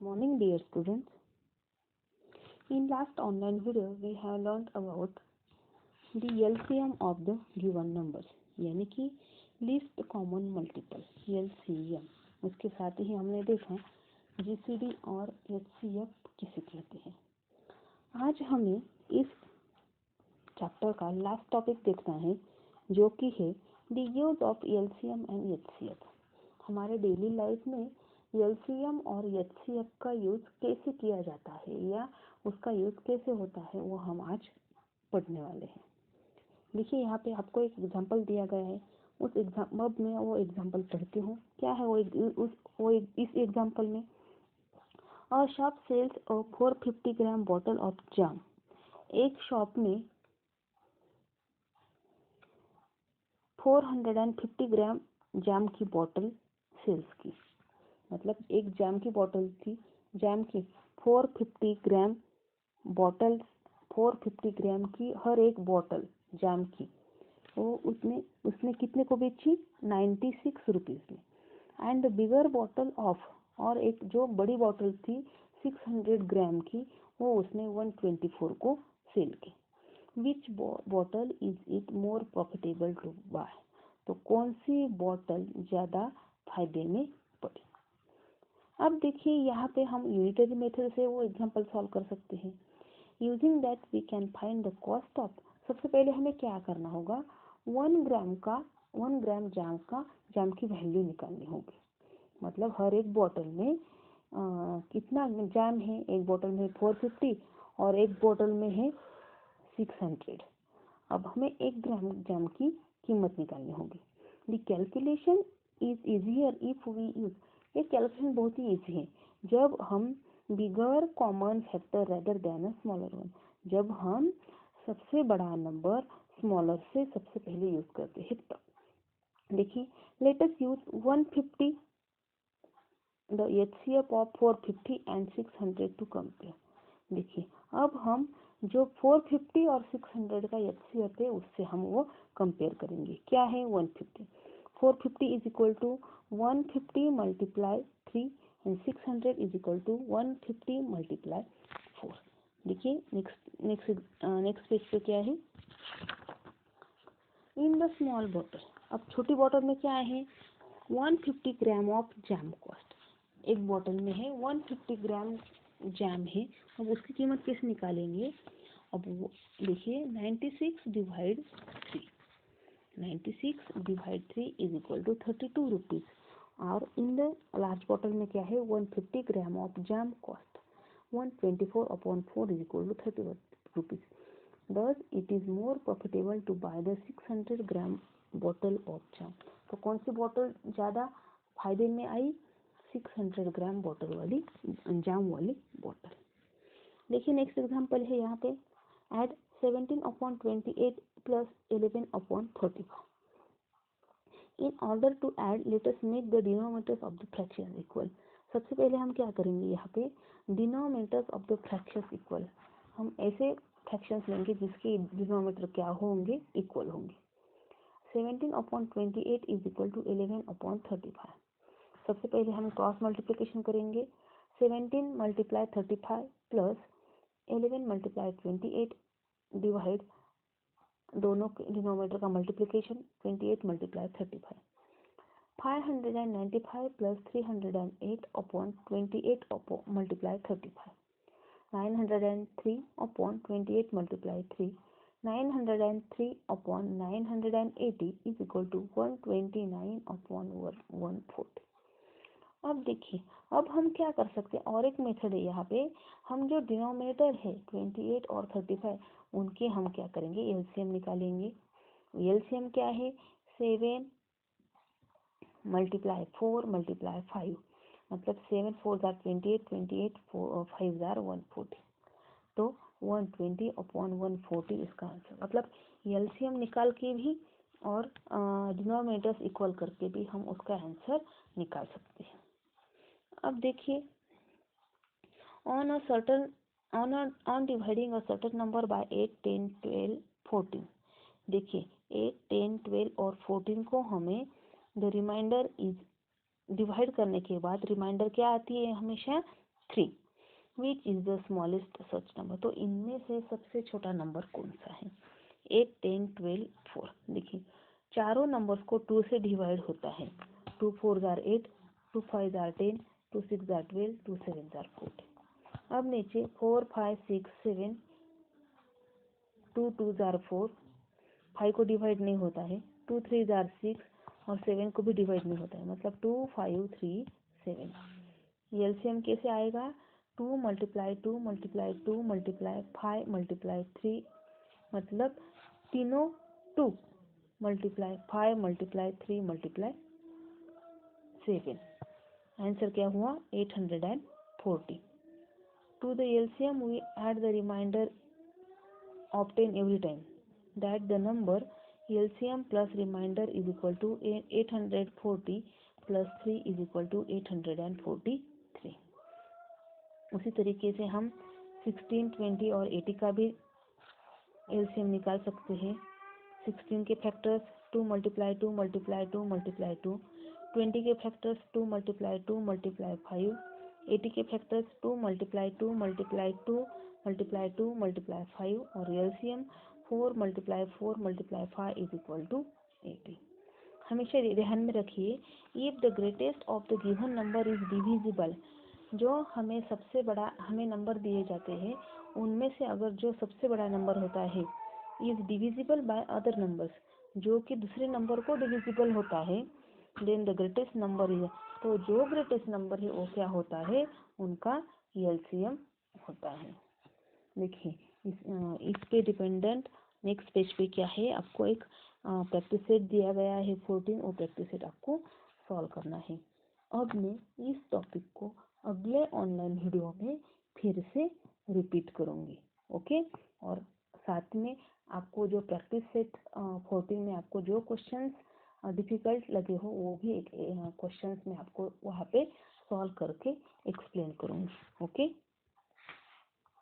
Morning, dear students. In last online video, we have learned about the LCM of the given numbers, यानी कि least common multiple LCM। उसके साथ ही हमने देखा GCD और HCF किसे कहते हैं। आज हमें इस चैप्टर का लास्ट टॉपिक देखना है, जो कि है the use of LCM and HCF। हमारे डेली लाइफ में LCM और HCF का यूज कैसे किया जाता है या उसका यूज कैसे होता है, वो हम आज पढ़ने वाले हैं। देखिए, यहाँ पे आपको एक एग्जांपल दिया गया है। उस एग्जांपल में वो एग्जांपल पढ़ती हूँ। क्या है इस एग्जांपल में a shop sells 450 gram bottle of jam. एक शॉप में 450 ग्राम जाम की बोतल सेल्स की, मतलब एक जाम की बोतल थी, जाम की 450 ग्राम बॉटल, 450 ग्राम की हर एक बोतल जाम की, वो उसने कितने को बेची? 96 रुपीज़ में। And the bigger bottle of, और एक जो बड़ी बोतल थी 600 ग्राम की, वो उसने 124 को सेल की। Which bottle is it more profitable to buy? तो कौन सी बोतल ज़्यादा फायदे में पड़ी? अब देखिए, यहाँ पे हम यूनिटरी मेथड से वो एग्जांपल सॉल्व कर सकते हैं। Using that we can find the cost of. सबसे पहले हमें क्या करना होगा? 1 ग्राम जाम की वैल्यू निकालनी होगी। मतलब हर एक बोतल में कितना जाम है? एक बोतल में 450 और एक बोतल में है 600। अब हमें 1 ग्राम जाम की कीमत निकालनी होगी। The calculation is easier if we use. ये कैलकुलेशन बहुत ही इजी है जब हम bigger common factor rather than a smaller one. जब हम सबसे बड़ा नंबर स्मॉलर से सबसे पहले यूज करते हैं तब। देखिए, let us use 150 the HCF of 450 and 600 to compare. देखिए, अब हम जो 450 और 600 का HCF है उससे हम वो कंपेयर करेंगे। क्या है? 150। 450 is equal to 150 multiply 3 and 600 is equal to 150 multiply 4। देखिए, नेक्स्ट पेज पे क्या है? In the small bottle. अब छोटी बॉटल में क्या है? 150 ग्राम ऑफ जैम कॉस्ट। एक बोतल में है 150 ग्राम जैम है। अब उसकी कीमत कैसे निकालेंगे? अब देखिए, 96 divide 3 is equal to 32 rupees. और इन द लार्ज बॉटल में क्या है? 150 gram of jam cost 124 upon 4 is equal to 30 rupees. Thus, it is more profitable to buy the 600 gram bottle of jam. तो कौन सी बोतल ज़्यादा फायदे में आई? 600 ग्राम बॉटल वाली, जाम वाली बोतल। देखिए, नेक्स्ट एग्जांपल है यहाँ पे। Add 17 upon 28 plus 11 upon 35। In order to add let us make the denominators of the fraction equal. सबसे पहले हम क्या करेंगे? यहाँ पे denominators of the fractions equal. हम ऐसे फ्रैक्शंस लेंगे जिसके डिनोमिनेटर क्या होंगे? इक्वल होंगे। 17 upon 28 is equal to 11 upon 35। सबसे पहले हम क्रॉस मल्टीप्लिकेशन करेंगे। 17 मल्टीप्लाई 35 प्लस 11 मल्टीप्लाई 28 डिवाइड दोनों डिनोमिनेटर का multiplication 28 multiply 35। 595 plus 308 upon 28 upon multiply 35। 903 upon 28 multiply 3, 903 upon 980 is equal to 129 upon 140। अब देखिए, अब हम क्या कर सकते हैं? और एक मेथड है यहाँ पे। हम जो डिनोमिनेटर है 28 और 35, उनके हम क्या करेंगे? LCM निकालेंगे। LCM क्या है? 7 मल्टीप्लाई 4 मल्टीप्लाई 5, मतलब 7 4 जार 28, 28 5 जार 140। तो 120 अपॉन 140 इसका आंसर। मतलब LCM निकाल के भी और डिनोमिनेटर्स इक्वल करके भी हम उसका आंसर निकाल सकते हैं। अब देखिए, on dividing a certain number by 8 10 12 14। देखिए, 8 10 12 और 14 को हमें द रिमाइंडर इज डिवाइड करने के बाद रिमाइंडर क्या आती है? हमेशा 3 which is the smallest such number. तो इनमें से सबसे छोटा नंबर कौन सा है? 8, 10, 12, 4। देखिए चारों नंबर्स को 2 से डिवाइड होता है। 2 4 जार 8, 2 5 जार 10, 2 6 जार 12, 2 7 जार 14। अब नीचे 4 5 6 7, 2 2 जार 4, 5 को डिवाइड नहीं होता है। 2 3 जार 6 और 7 को भी डिवाइड नहीं होता है, मतलब 2 5 3 7। एलसीएम कैसे आएगा? 2 मल्टीप्लाई 2 मल्टीप्लाई 2 मल्टीप्लाई 5 मल्टीप्लाई 3, मतलब तीनों 2 मल्टीप्लाई 5 मल्टीप्लाई 3 मल्टीप्लाई 7। आंसर क्या हुआ? 840। To the LCM we add the remainder obtained every time that the number LCM plus remainder is equal to 840 plus 3 is equal to 843। उसी तरीके से हम 16, 20 और 80 का भी LCM निकाल सकते हैं। 16 के फैक्टर्स 2 मल्टीप्लाई 2 मल्टीप्लाई 2 मल्टीप्लाई 2, 20 के फैक्टर्स 2 मल्टीप्लाई 2 मल्टीप्लाई 5, 80 के factors 2 multiply 2 multiply 2 multiply 2 multiply 5 और LCM 4 multiply 4 multiply 5 is equal to 80। हमेशा ध्यान में रखिए, if the greatest of the given number is divisible, जो हमें सबसे बड़ा हमें नंबर दिए जाते हैं उनमें से अगर जो सबसे बड़ा नंबर होता है is divisible by other numbers, जो कि दूसरे नंबर को डिविजिबल होता है, then the greatest number is, तो जो ग्रेटेस्ट नंबर है वो क्या होता है? उनका एलसीएम होता है। देखिए इस पे डिपेंडेंट नेक्स्ट पेज पे क्या है, आपको एक प्रैक्टिस सेट दिया गया है 14, वो प्रैक्टिस सेट आपको सॉल्व करना है। अब मैं इस टॉपिक को अगले ऑनलाइन वीडियो में फिर से रिपीट करूँगी, ओके। और साथ में आपको जो प्रैक्टिस सेट 14 में आपको जो क्वेश्चंस डिफिकल्ट लगे हो वो भी एक क्वेश्चंस में आपको वहाँ पे सॉल्व करके